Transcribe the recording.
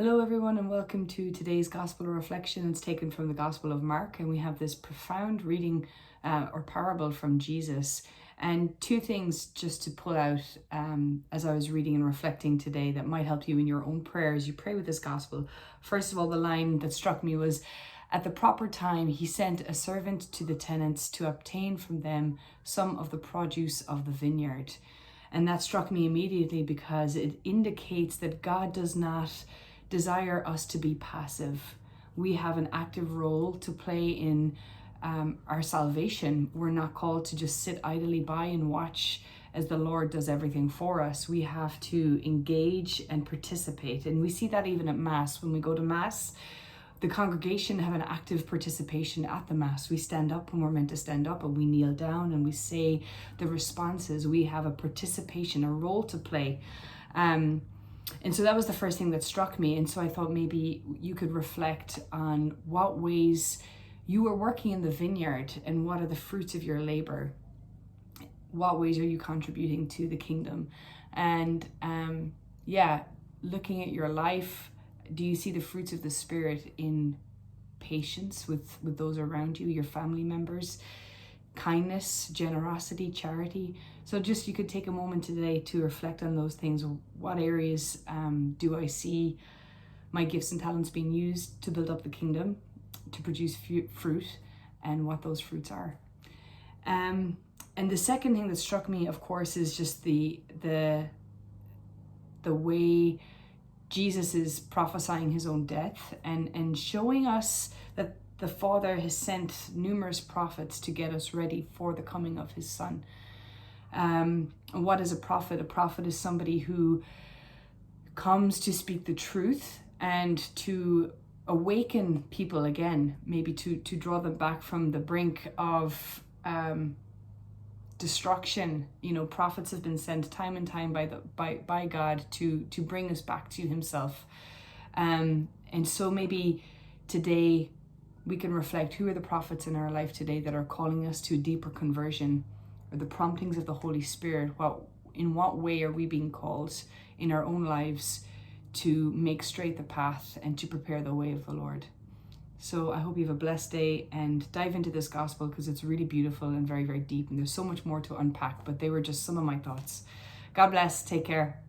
Hello everyone and welcome to today's Gospel reflection. It's taken from the Gospel of Mark, and we have this profound reading or parable from Jesus. And two things just to pull out as I was reading and reflecting today that might help you in your own prayers. You pray with this Gospel. First of all, the line that struck me was, "At the proper time, he sent a servant to the tenants to obtain from them some of the produce of the vineyard." And that struck me immediately because it indicates that God does not desire us to be passive. We have an active role to play in our salvation. We're not called to just sit idly by and watch as the Lord does everything for us. We have to engage and participate. And we see that even at Mass. When we go to Mass, the congregation have an active participation at the Mass. We stand up when we're meant to stand up, and we kneel down and we say the responses. We have a participation, a role to play. And so that was the first thing that struck me. And so I thought maybe you could reflect on what ways you are working in the vineyard and what are the fruits of your labor. What ways are you contributing to the kingdom? And looking at your life, do you see the fruits of the Spirit in patience with those around you, your family members? Kindness, generosity, charity. So just you could take a moment today to reflect on those things. What areas do I see my gifts and talents being used to build up the kingdom, to produce fruit, and what those fruits are? And the second thing that struck me, of course, is just the way Jesus is prophesying his own death and showing us that the Father has sent numerous prophets to get us ready for the coming of his Son. What is a prophet? A prophet is somebody who comes to speak the truth and to awaken people again, maybe to draw them back from the brink of destruction. You know, prophets have been sent time and time by God to bring us back to himself. And so maybe today we can reflect, who are the prophets in our life today that are calling us to a deeper conversion, or the promptings of the Holy Spirit? In what way are we being called in our own lives to make straight the path and to prepare the way of the Lord? So I hope you have a blessed day, and dive into this gospel because it's really beautiful and very, very deep, and there's so much more to unpack, but they were just some of my thoughts. God bless. Take care.